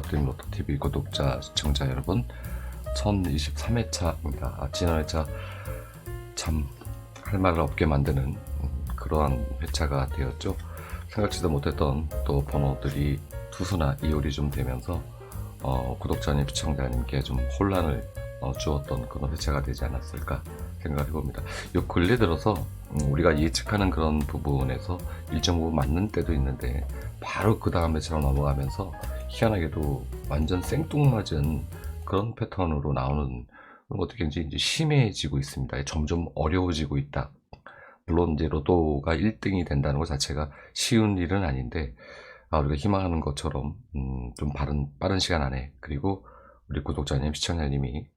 드림 로또TV 구독자, 시청자 여러분, 1023회차입니다. 지난 회차 참 할 말을 없게 만드는 그러한 회차가 되었죠. 생각지도 못했던 또 번호들이 투수나 이율이 좀 되면서 구독자님, 시청자님께 좀 혼란을 주었던 그런 회차가 되지 않았을까 생각을 해봅니다. 요 근래 들어서 우리가 예측하는 그런 부분에서 일정 부분 맞는 때도 있는데 바로 그 다음 회차로 넘어가면서 희한하게도 완전 생뚱맞은 그런 패턴으로 나오는 그런 것도 굉장히 이제 심해지고 있습니다. 점점 어려워지고 있다. 물론 이제 로또가 1등이 된다는 것 자체가 쉬운 일은 아닌데 우리가 희망하는 것처럼 좀 빠른 시간 안에, 그리고 우리 구독자님, 시청자님이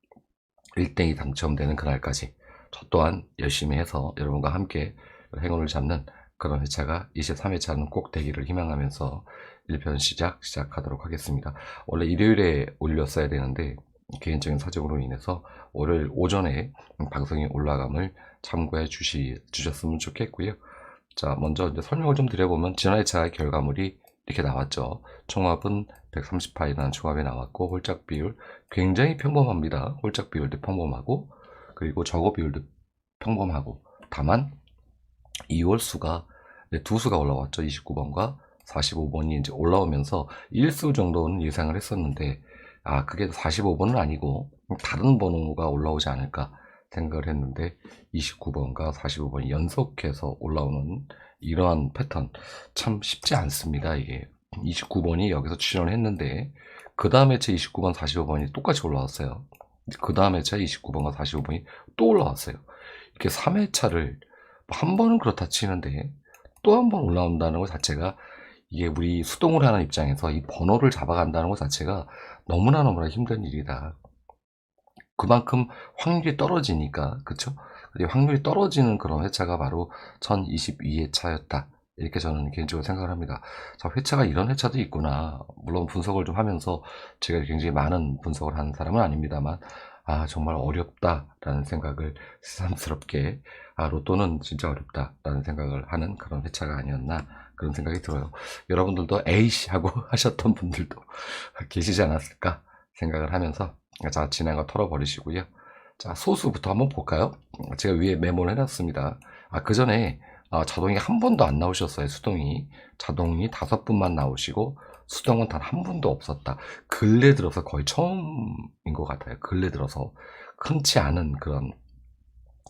1등이 당첨되는 그날까지 저 또한 열심히 해서 여러분과 함께 행운을 잡는 그런 회차가 23회차는 꼭 되기를 희망하면서 1편 시작하도록 하겠습니다. 원래 일요일에 올렸어야 되는데 개인적인 사정으로 인해서 월요일 오전에 방송이 올라감을 참고해 주셨으면 좋겠고요. 자, 먼저 이제 설명을 좀 드려보면 지난 회차의 결과물이 이렇게 나왔죠. 총합은 130파이라는 총합이 나왔고, 홀짝 비율 굉장히 평범합니다. 홀짝 비율도 평범하고, 그리고 저거 비율도 평범하고, 다만 2월 수가 두 수가 올라왔죠. 29번과 45번이 이제 올라오면서 1수 정도는 예상을 했었는데, 그게 45번은 아니고 다른 번호가 올라오지 않을까 생각을 했는데 29번과 45번이 연속해서 올라오는 이러한 패턴 참 쉽지 않습니다. 이게 29번이 여기서 출연을 했는데 그 다음에 제 29번, 45번이 똑같이 올라왔어요. 그 다음에 제 29번과 45번이 또 올라왔어요. 이렇게 3회차를 한 번은 그렇다 치는데 또 한 번 올라온다는 것 자체가, 이게 우리 수동을 하는 입장에서 이 번호를 잡아간다는 것 자체가 너무나 힘든 일이다. 그만큼 확률이 떨어지니까, 그쵸? 확률이 떨어지는 그런 회차가 바로 1022회차였다. 이렇게 저는 개인적으로 생각을 합니다. 자, 회차가 이런 회차도 있구나. 물론 분석을 좀 하면서 제가 굉장히 많은 분석을 하는 사람은 아닙니다만, 정말 어렵다라는 생각을 새삼스럽게, 로또는 진짜 어렵다라는 생각을 하는 그런 회차가 아니었나, 그런 생각이 들어요. 여러분들도 에이씨 하고 하셨던 분들도 계시지 않았을까 생각을 하면서, 자, 진행을 털어버리시고요. 자, 소수부터 한번 볼까요? 제가 위에 메모를 해놨습니다. 그 전에 자동이 한 번도 안 나오셨어요. 수동이. 자동이 5분만 나오시고 수동은 단 한 번도 없었다. 근래 들어서 거의 처음인 것 같아요. 근래 들어서 흔치 않은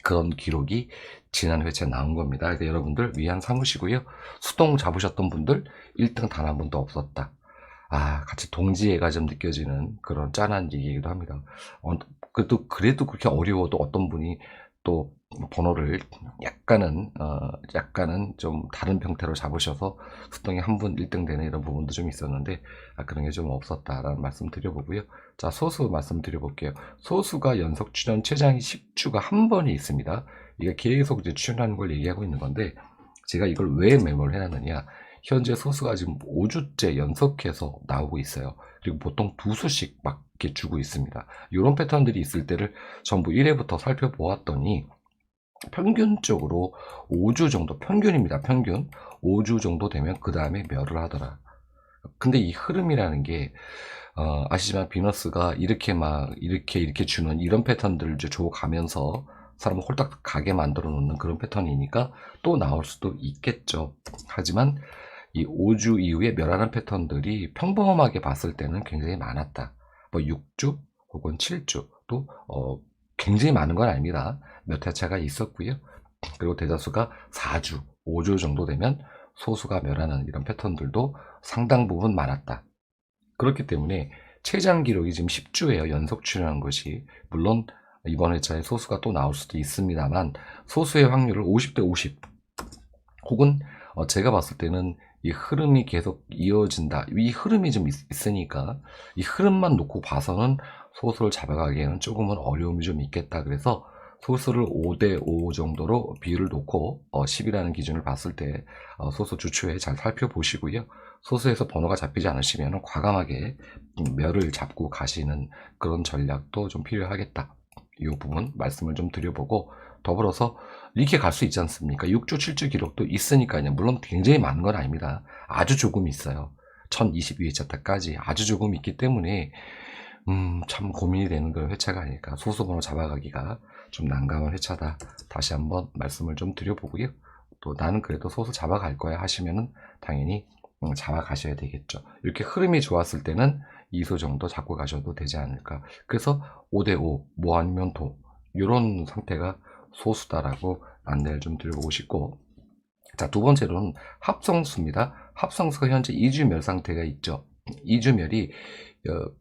그런 기록이 지난 회차에 나온 겁니다. 그래서 여러분들 위안 삼으시고요. 수동 잡으셨던 분들 1등 단 한 번도 없었다. 같이 동지애가 좀 느껴지는 그런 짠한 얘기이기도 합니다. 그래도 그렇게 어려워도 어떤 분이 또 번호를 약간은 좀 다른 형태로 잡으셔서 수동이 한 분 1등 되는 이런 부분도 좀 있었는데, 그런 게 좀 없었다라는 말씀 드려보고요. 자, 소수 말씀 드려볼게요. 소수가 연속 출연 최장이 10주가 한 번이 있습니다. 이게 계속 이제 출연하는 걸 얘기하고 있는 건데, 제가 이걸 왜 메모를 해놨느냐. 현재 소수가 지금 5주째 연속해서 나오고 있어요. 그리고 보통 2수씩 막 이렇게 주고 있습니다. 이런 패턴들이 있을 때를 전부 1회부터 살펴보았더니 평균적으로 5주 정도, 평균입니다. 평균 5주 정도 되면 그 다음에 멸을 하더라. 근데 이 흐름이라는 게 아시지만 비너스가 이렇게 주는 이런 패턴들을 줘가면서 사람을 홀딱 가게 만들어 놓는 그런 패턴이니까 또 나올 수도 있겠죠. 하지만 이 5주 이후에 멸하는 패턴들이 평범하게 봤을 때는 굉장히 많았다. 6주 혹은 7주 또 굉장히 많은 건 아닙니다. 몇 회차가 있었고요. 그리고 대다수가 4주, 5주 정도 되면 소수가 멸하는 이런 패턴들도 상당 부분 많았다. 그렇기 때문에 최장 기록이 지금 10주예요. 연속 출연한 것이. 물론 이번 회차에 소수가 또 나올 수도 있습니다만 소수의 확률을 50대 50 혹은 제가 봤을 때는 이 흐름이 계속 이어진다. 이 흐름이 좀 있으니까 이 흐름만 놓고 봐서는 소수를 잡아가기에는 조금은 어려움이 좀 있겠다. 그래서 소수를 5대 5 정도로 비율을 놓고 10이라는 기준을 봤을 때 소수 주초에 잘 살펴보시고요. 소수에서 번호가 잡히지 않으시면 과감하게 멸을 잡고 가시는 그런 전략도 좀 필요하겠다. 이 부분 말씀을 좀 드려보고, 더불어서 이렇게 갈 수 있지 않습니까? 6주, 7주 기록도 있으니까요. 물론 굉장히 많은 건 아닙니다. 아주 조금 있어요. 1022회차까지 아주 조금 있기 때문에 참 고민이 되는 그런 회차가 아닐까. 소수번호 잡아가기가 좀 난감한 회차다. 다시 한번 말씀을 좀 드려보고요. 또 나는 그래도 소수 잡아갈 거야 하시면은 당연히 잡아가셔야 되겠죠. 이렇게 흐름이 좋았을 때는 2소 정도 잡고 가셔도 되지 않을까. 그래서 5대5 뭐 아니면 도 이런 상태가 소수다라고 안내를 좀 드려보고 싶고, 자, 두 번째로는 합성수입니다. 합성수가 현재 2주멸 상태가 있죠. 2주멸이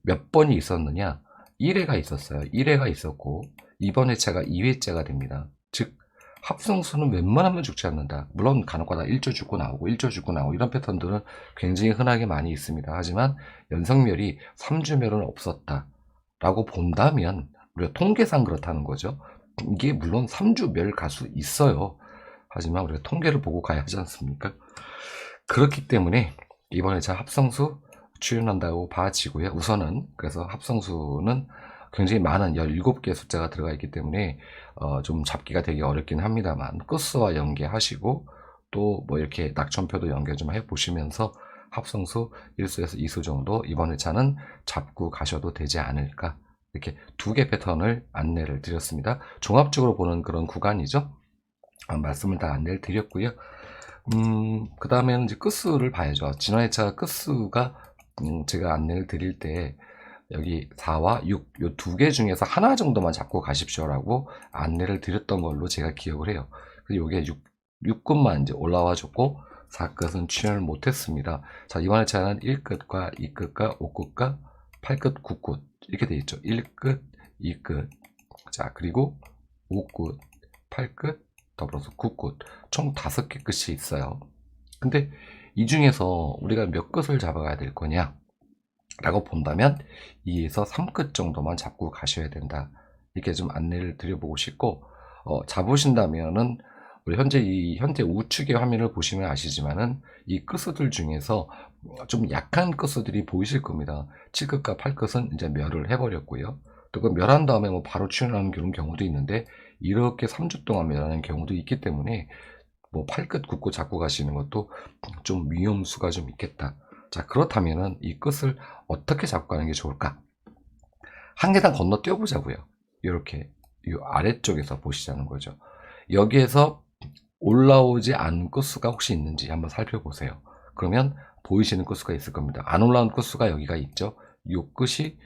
몇 번이 있었느냐? 1회가 있었어요. 1회가 있었고 이번 회차가 2회째가 됩니다. 즉 합성수는 웬만하면 죽지 않는다. 물론 간혹가다 1조 죽고 나오고 1조 죽고 나오고 이런 패턴들은 굉장히 흔하게 많이 있습니다. 하지만 연성멸이 3주멸은 없었다 라고 본다면 우리가 통계상 그렇다는 거죠. 이게 물론 3주멸 갈 수 있어요. 하지만 우리가 통계를 보고 가야 하지 않습니까? 그렇기 때문에 이번 회차 합성수 출연한다고 봐지고요. 우선은 그래서 합성수는 굉장히 많은 17개의 숫자가 들어가 있기 때문에 좀 잡기가 되게 어렵긴 합니다만 끝수와 연계하시고 또 뭐 이렇게 낙천표도 연계 좀 해보시면서 합성수 1수에서 2수 정도 이번 회차는 잡고 가셔도 되지 않을까, 이렇게 두 개 패턴을 안내를 드렸습니다. 종합적으로 보는 그런 구간이죠. 말씀을 다 안내를 드렸고요. 그 다음에는 이제 끝수를 봐야죠. 지난 회차 끝수가 제가 안내를 드릴 때 여기 4와 6, 이 두 개 중에서 하나 정도만 잡고 가십시오라고 안내를 드렸던 걸로 제가 기억을 해요. 그래서 이게 6끝만 이제 올라와 줬고 4끝은 출연을 못했습니다. 자, 이번 회차는 1끝과 2끝과 5끝과 8끝, 9끝 이렇게 되어 있죠. 1끝, 2끝, 자 그리고 5끝, 8끝, 더불어서 9끝, 총 5개 끝이 있어요. 근데 이 중에서 우리가 몇 끝을 잡아가야 될 거냐 라고 본다면 2에서 3끝 정도만 잡고 가셔야 된다. 이렇게 좀 안내를 드려보고 싶고, 잡으신다면은 우리 현재 우측의 화면을 보시면 아시지만은 이 끝수들 중에서 좀 약한 끝수들이 보이실 겁니다. 7끝과 8끝은 이제 멸을 해버렸고요. 또 그 멸한 다음에 뭐 바로 출연하는 그런 경우도 있는데 이렇게 3주 동안 멸하는 경우도 있기 때문에 뭐 8끝 9끝 잡고 가시는 것도 좀 위험수가 좀 있겠다. 자, 그렇다면은 이 끝을 어떻게 잡고 가는 게 좋을까? 한 계단 건너 뛰어보자고요. 이렇게 이 아래쪽에서 보시자는 거죠. 여기에서 올라오지 않은 끝수가 혹시 있는지 한번 살펴보세요. 그러면 보이시는 끝수가 있을 겁니다. 안 올라온 끝수가 여기가 있죠. 이 끝이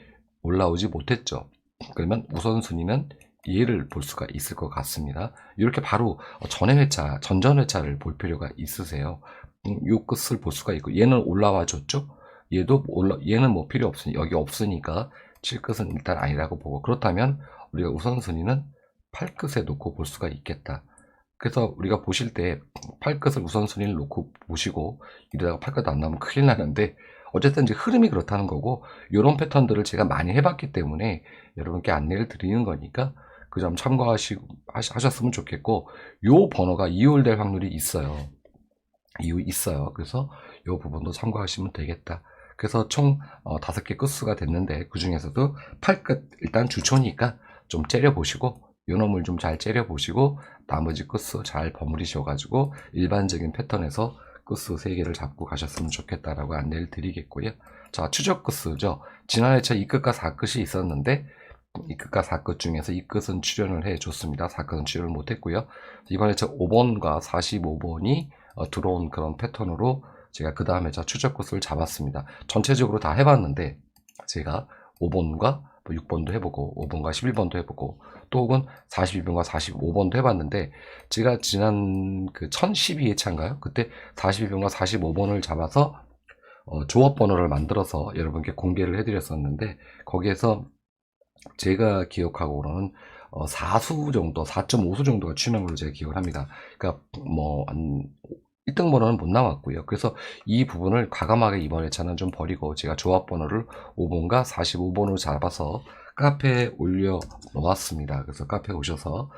올라오지 못했죠. 그러면 우선순위는 얘를 볼 수가 있을 것 같습니다. 이렇게 바로 전전 회차를 볼 필요가 있으세요. 요 끝을 볼 수가 있고, 얘는 올라와 줬죠. 얘는 뭐 필요 없으니 여기 없으니까 7끝은 일단 아니라고 보고, 그렇다면 우리가 우선순위는 8끝에 놓고 볼 수가 있겠다. 그래서 우리가 보실 때 8끝을 우선순위를 놓고 보시고 이러다가 8끝 안 나오면 큰일 나는데, 어쨌든 이제 흐름이 그렇다는 거고, 이런 패턴들을 제가 많이 해봤기 때문에 여러분께 안내를 드리는 거니까 그 점 참고하셨으면 좋겠고, 요 번호가 이율될 확률이 있어요. 있어요. 그래서 이 부분도 참고하시면 되겠다. 그래서 총 5개 끝수가 됐는데 그 중에서도 8끝 일단 주초니까 좀 째려보시고, 요 놈을 좀 잘 째려보시고 나머지 끝수 잘 버무리셔가지고 일반적인 패턴에서 끝수 3개를 잡고 가셨으면 좋겠다라고 안내를 드리겠고요. 자, 추적 끝수죠. 지난 회차 2끝과 4끝이 있었는데 2끝과 4끝 중에서 2끝은 출연을 해줬습니다. 4끝은 출연을 못했고요. 이번 회차 5번과 45번이 들어온 그런 패턴으로 제가 그 다음 회차 추적 끝을 잡았습니다. 전체적으로 다 해봤는데 제가 5번과 6번도 해보고 5번과 11번도 해보고 또 혹은 42번과 45번도 해봤는데, 제가 지난 그 1012회차인가요? 그때 42번과 45번을 잡아서 조합 번호를 만들어서 여러분께 공개를 해드렸었는데, 거기에서 제가 기억하고는 4수 정도, 4.5수 정도가 출연한 걸로 제가 기억을 합니다. 그러니까 뭐 1등 번호는 못 나왔고요. 그래서 이 부분을 과감하게 이번 회차는 좀 버리고 제가 조합 번호를 5번과 45번으로 잡아서 카페에 올려 놓았습니다. 그래서 카페에 오셔서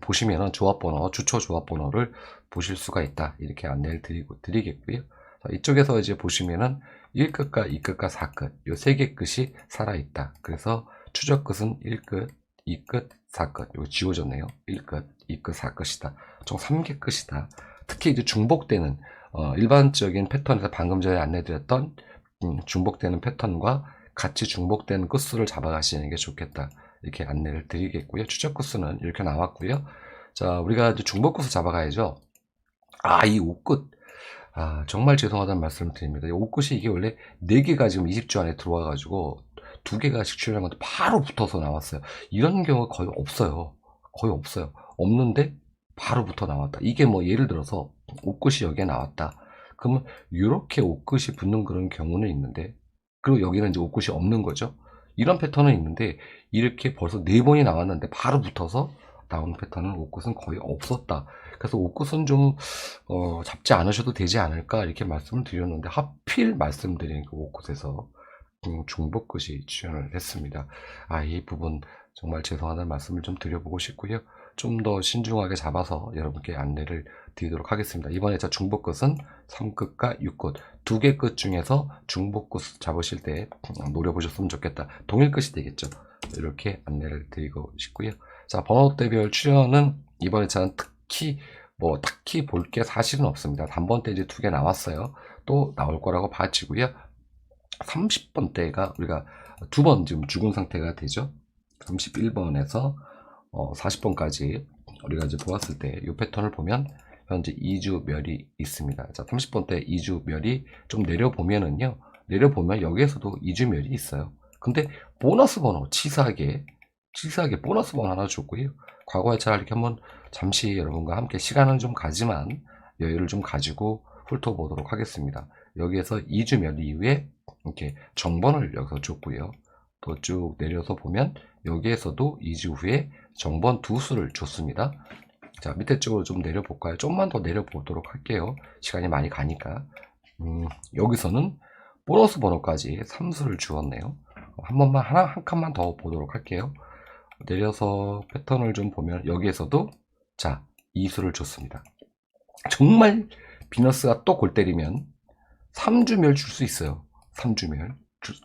보시면은 조합 번호, 주초 조합 번호를 보실 수가 있다. 이렇게 안내를 드리겠고요. 이쪽에서 이제 보시면은 1끝과 2끝과 4끝, 요 3개 끝이 살아있다. 그래서 추적 끝은 1끝, 2끝, 4끝. 이거 지워졌네요. 1끝, 2끝, 4끝이다. 총 3개 끝이다. 특히 이제 중복되는 일반적인 패턴에서 방금 전에 안내드렸던 중복되는 패턴과 같이 중복되는 끝수를 잡아가시는 게 좋겠다. 이렇게 안내를 드리겠고요. 추적 끝수는 이렇게 나왔고요. 자, 우리가 이제 중복 끝수 잡아가야죠. 이 옷끝. 정말 죄송하다는 말씀을 드립니다. 이 옷끝이 이게 원래 4개가 지금 20주 안에 들어와가지고 2개가씩 출연한 건데 바로 붙어서 나왔어요. 이런 경우가 거의 없어요. 거의 없어요. 없는데 바로 붙어 나왔다. 이게 뭐 예를 들어서 옷끝이 여기에 나왔다. 그러면 이렇게 옷끝이 붙는 그런 경우는 있는데, 그리고 여기는 이제 옷끝이 없는 거죠. 이런 패턴은 있는데 이렇게 벌써 4번이 나왔는데 바로 붙어서 나오는 패턴은 옷끝은 거의 없었다. 그래서 옷끝은 좀 잡지 않으셔도 되지 않을까 이렇게 말씀을 드렸는데 하필 말씀드린 그 옷끝에서 중복 끝이 출연을 했습니다. 이 부분 정말 죄송하다는 말씀을 좀 드려보고 싶고요. 좀 더 신중하게 잡아서 여러분께 안내를 드리도록 하겠습니다. 이번에 자 중복 끝은 3끝과 6끝 2개 끝 중에서 중복 끝 잡으실 때 노려보셨으면 좋겠다. 동일 끝이 되겠죠. 이렇게 안내를 드리고 싶고요. 자, 번호대별 출연은 이번 회차는 딱히 볼 게 사실은 없습니다. 단번 때 이제 2개 나왔어요. 또 나올 거라고 봐지고요. 30번대가 우리가 2번 지금 죽은 상태가 되죠. 31번에서 40번까지 우리가 이제 보았을 때 이 패턴을 보면 현재 2주 멸이 있습니다. 자, 30번 때 2주 멸이 좀 내려보면은요. 내려보면 여기에서도 2주 멸이 있어요. 근데 보너스 번호 치사하게 보너스 번호 하나 줬고요. 과거의 차를 이렇게 한번 잠시 여러분과 함께 시간은 좀 가지만 여유를 좀 가지고 훑어보도록 하겠습니다. 여기에서 2주 멸 이후에 이렇게 정번을 여기서 줬고요. 또 쭉 내려서 보면 여기에서도 2주 후에 정번 2수를 줬습니다. 자, 밑에 쪽으로 좀 내려볼까요? 좀만 더 내려보도록 할게요. 시간이 많이 가니까. 여기서는 보너스 번호까지 3수를 주었네요. 한 번만 한 칸만 더 보도록 할게요. 내려서 패턴을 좀 보면 여기에서도 자 2수를 줬습니다. 정말 비너스가 또 골 때리면 3주멸 줄 수 있어요. 3주멸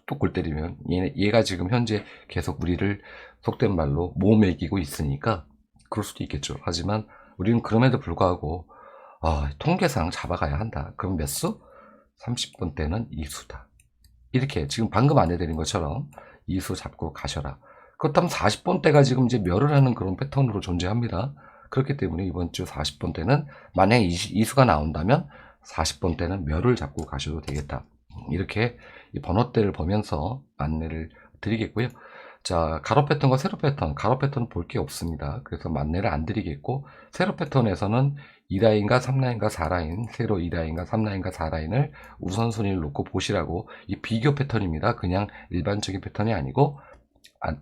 또 골 때리면 얘가 지금 현재 계속 우리를 속된 말로 모매기고 있으니까 그럴 수도 있겠죠. 하지만 우리는 그럼에도 불구하고 통계상 잡아가야 한다. 그럼 몇 수? 30번 때는 2수다. 이렇게 지금 방금 안내드린 것처럼 2수 잡고 가셔라. 그렇다면 40번 때가 지금 이제 멸을 하는 그런 패턴으로 존재합니다. 그렇기 때문에 이번 주 40번 때는 만약에 2수가 나온다면 40번 때는 멸을 잡고 가셔도 되겠다. 이렇게 이 번호대를 보면서 안내를 드리겠고요. 자, 가로 패턴과 세로 패턴, 가로 패턴은 볼 게 없습니다. 그래서 안내를 안 드리겠고, 세로 패턴에서는 2라인과 3라인과 4라인, 세로 2라인과 3라인과 4라인을 우선순위를 놓고 보시라고, 이 비교 패턴입니다. 그냥 일반적인 패턴이 아니고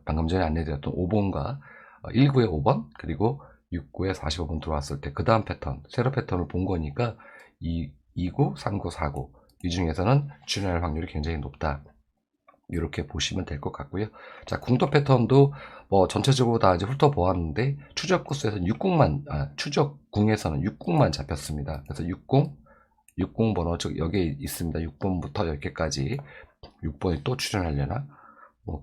방금 전에 안내드렸던 5번과 19의 5번 그리고 69의 45번 들어왔을 때 그 다음 패턴, 세로 패턴을 본 거니까 29, 39, 49 이 중에서는 출연할 확률이 굉장히 높다. 이렇게 보시면 될 것 같고요. 자, 궁도 패턴도 전체적으로 다 이제 훑어보았는데 추적 코스에서는 60만, 추적궁에서는 60만 잡혔습니다. 그래서 60 번호 즉 여기에 있습니다. 6번부터 여기까지 6번이 또 출연하려나?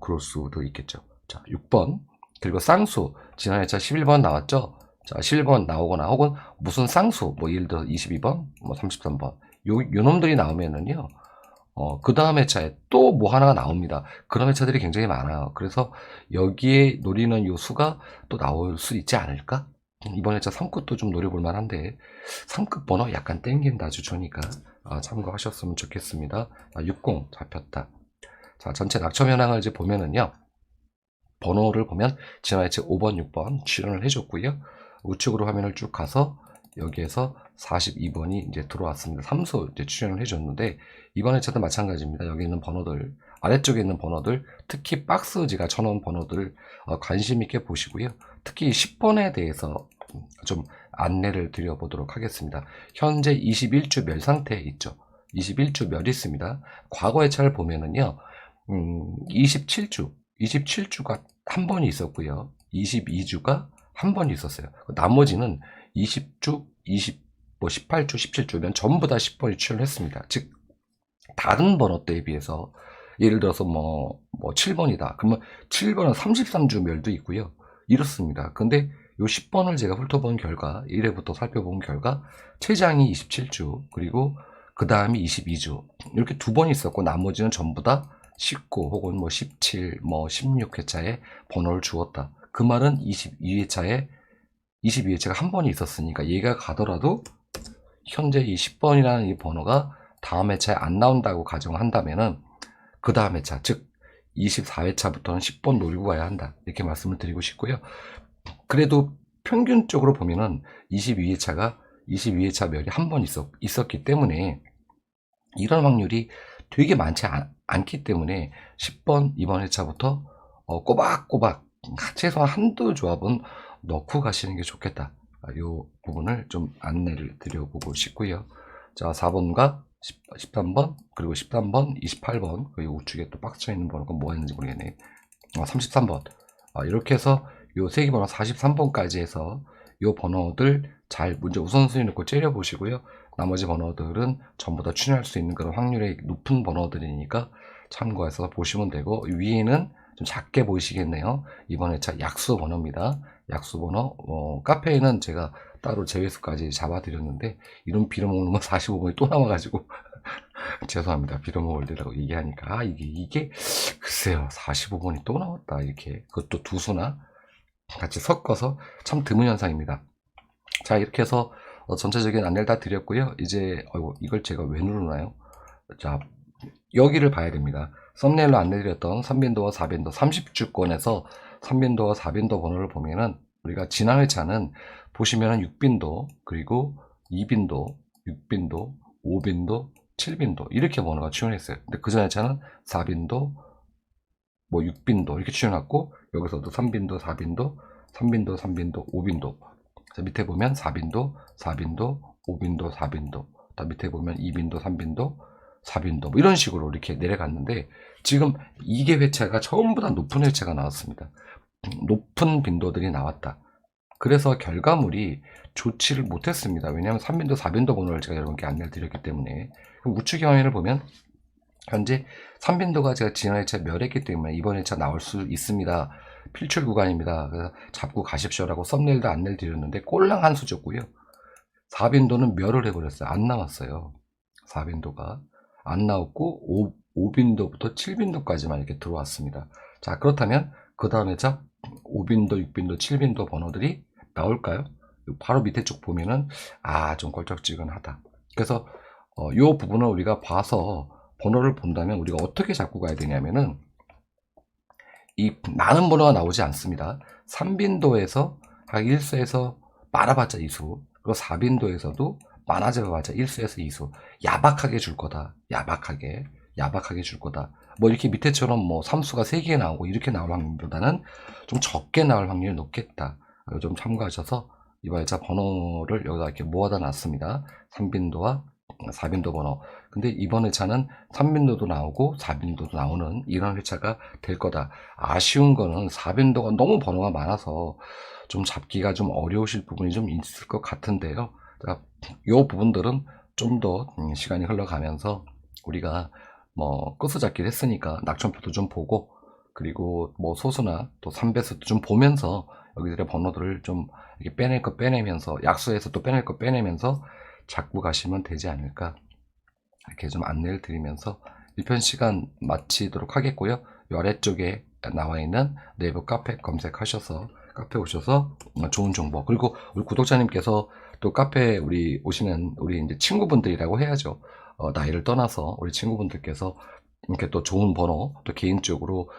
그럴 수도 있겠죠. 자, 6번 그리고 쌍수 지난 회차 11번 나왔죠. 자, 11번 나오거나 혹은 무슨 쌍수 예를 들어 22번, 33번 요 놈들이 나오면은요. 그 다음 회차에 또 뭐 하나가 나옵니다. 그런 회차들이 굉장히 많아요. 그래서 여기에 노리는 요 수가 또 나올 수 있지 않을까? 이번 회차 3급도 좀 노려볼 만한데 3급 번호 약간 땡긴다 주초니까 참고하셨으면 좋겠습니다. 60 잡혔다. 자, 전체 낙첨 현황을 이제 보면은요. 번호를 보면 지난 회차 5번, 6번 출연을 해줬고요. 우측으로 화면을 쭉 가서 여기에서 42번이 이제 들어왔습니다. 3수 이제 출연을 해줬는데 이번 회차도 마찬가지입니다. 여기 있는 번호들, 아래쪽에 있는 번호들, 특히 박스 제가 쳐놓은 번호들 관심 있게 보시고요. 특히 10번에 대해서 좀 안내를 드려보도록 하겠습니다. 현재 21주 멸 상태에 있죠. 21주 멸이 있습니다. 과거 회차를 보면은요. 27주가 한 번이 있었고요. 22주가 한 번이 있었어요. 나머지는 20주, 18주, 17주면 전부 다 10번이 출연했습니다. 즉 다른 번호대에 비해서 예를 들어서 7번이다. 그러면 7번은 33주 멸도 있고요. 이렇습니다. 근데 요 10번을 제가 훑어본 결과 1회부터 살펴본 결과 최장이 27주 그리고 그 다음이 22주. 이렇게 두 번 있었고, 나머지는 전부 다 19 혹은 뭐 17, 뭐 16회차에 번호를 주었다. 그 말은 22회차가 한 번이 있었으니까 얘가 가더라도 현재 이 10번이라는 이 번호가 다음 회차에 안 나온다고 가정한다면은 그 다음 회차, 즉 24회차부터는 10번 노리고 가야 한다. 이렇게 말씀을 드리고 싶고요. 그래도 평균적으로 보면은 22회차 멸이 한 번 있었기 때문에 이런 확률이 되게 많지 않기 때문에 10번 이번 회차부터 꼬박꼬박 최소한 한두 조합은 넣고 가시는 게 좋겠다. 이 부분을 좀 안내를 드려보고 싶고요. 자, 4번과 13번, 그리고 13번, 28번, 그리고 우측에 또 박스 쳐 있는 번호가 뭐였는지 모르겠네. 33번. 이렇게 해서 요 세 개 번호 43번까지 해서 요 번호들 잘 문제 우선순위 놓고 째려보시고요. 나머지 번호들은 전부 다 추진할 수 있는 그런 확률이 높은 번호들이니까 참고해서 보시면 되고, 위에는 좀 작게 보이시겠네요. 이번 회차 약수 번호입니다. 약수 번호. 카페에는 제가 따로 제외수까지 잡아드렸는데 이런 빌어먹는 건 45번이 또 남아가지고 죄송합니다. 빌어먹으려고 얘기하니까 이게 글쎄요, 45번이 또 나왔다. 이렇게 그것도 두 수나 같이 섞어서 참 드문 현상입니다. 자, 이렇게 해서 전체적인 안내를 다 드렸고요. 이제 이걸 제가 왜 누르나요? 자, 여기를 봐야 됩니다. 썸네일로 안내드렸던 3빈도와 4빈도 30주권에서 3빈도와 4빈도 번호를 보면은 우리가 지난 회차는 보시면은 6빈도, 그리고 2빈도, 6빈도, 5빈도, 7빈도 이렇게 번호가 출연했어요. 근데 그 전 회차는 4빈도, 뭐 6빈도 이렇게 출연했고, 여기서도 3빈도, 4빈도, 3빈도, 3빈도, 5빈도. 자, 밑에 보면 4빈도, 4빈도, 5빈도, 4빈도. 다 밑에 보면 2빈도, 3빈도, 4빈도 뭐 이런 식으로 이렇게 내려갔는데, 지금 이게 회차가 전부 다 높은 회차가 나왔습니다. 높은 빈도들이 나왔다. 그래서 결과물이 좋지를 못했습니다. 왜냐하면 3빈도, 4빈도 번호를 제가 여러분께 안내를 드렸기 때문에. 그럼 우측의 화면을 보면 현재 3빈도가 제가 지난 회차 멸했기 때문에 이번 회차 나올 수 있습니다. 필출 구간입니다. 그래서 잡고 가십시오라고 썸네일도 안내를 드렸는데 꼴랑 한 수 줬고요. 4빈도는 멸을 해버렸어요. 안 나왔어요. 4빈도가 안 나왔고 5빈도부터 7빈도까지만 이렇게 들어왔습니다. 자, 그렇다면 그 다음 회차 5빈도, 6빈도, 7빈도 번호들이 나올까요? 바로 밑에 쪽 보면은 좀 걸쩍지근하다. 그래서 이 부분을 우리가 봐서 번호를 본다면 우리가 어떻게 잡고 가야 되냐면은, 이 많은 번호가 나오지 않습니다. 3빈도에서 한 1수에서 많아봤자 2수, 그리고 4빈도에서도 많아져봤자 1수에서 2수, 야박하게 줄 거다. 야박하게 줄 거다. 뭐 이렇게 밑에처럼 뭐 3수가 3개 나오고 이렇게 나올 확률보다는 좀 적게 나올 확률이 높겠다. 좀 참고하셔서 이번 회차 번호를 여기다 이렇게 모아다 놨습니다. 3빈도와 4빈도 번호. 근데 이번 회차는 3빈도도 나오고 4빈도도 나오는 이런 회차가 될 거다. 아쉬운 거는 4빈도가 너무 번호가 많아서 좀 잡기가 좀 어려우실 부분이 좀 있을 것 같은데요. 이 부분들은 좀 더 시간이 흘러가면서 우리가 뭐 끝수 잡기를 했으니까 낙천표도 좀 보고, 그리고 뭐 소수나 또 3배수도 좀 보면서 여기들의 번호들을 좀 이렇게 빼낼 거 빼내면서, 약수에서 또 빼낼 거 빼내면서 잡고 가시면 되지 않을까, 이렇게 좀 안내를 드리면서 1편 시간 마치도록 하겠고요. 이 아래쪽에 나와 있는 네이버 카페 검색하셔서 카페 오셔서 좋은 정보, 그리고 우리 구독자님께서 또 카페에 오시는 우리 이제 친구분들이라고 해야죠. 나이를 떠나서 우리 친구분들께서 이렇게 또 좋은 번호, 또 개인적으로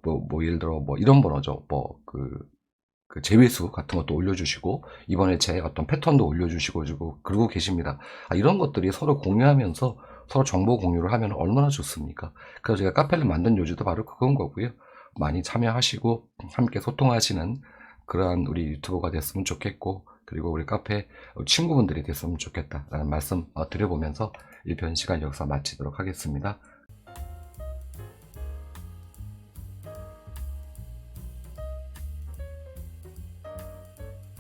뭐 예를 들어 뭐 이런 번호죠. 뭐 그 제외수 같은 것도 올려주시고 이번에 제 어떤 패턴도 올려주시고 그러고 계십니다. 이런 것들이 서로 공유하면서 서로 정보 공유를 하면 얼마나 좋습니까? 그래서 제가 카페를 만든 요지도 바로 그건 거고요. 많이 참여하시고 함께 소통하시는 그러한 우리 유튜버가 됐으면 좋겠고, 그리고 우리 카페 친구분들이 됐으면 좋겠다라는 말씀 드려보면서 1편 시간 여기서 마치도록 하겠습니다.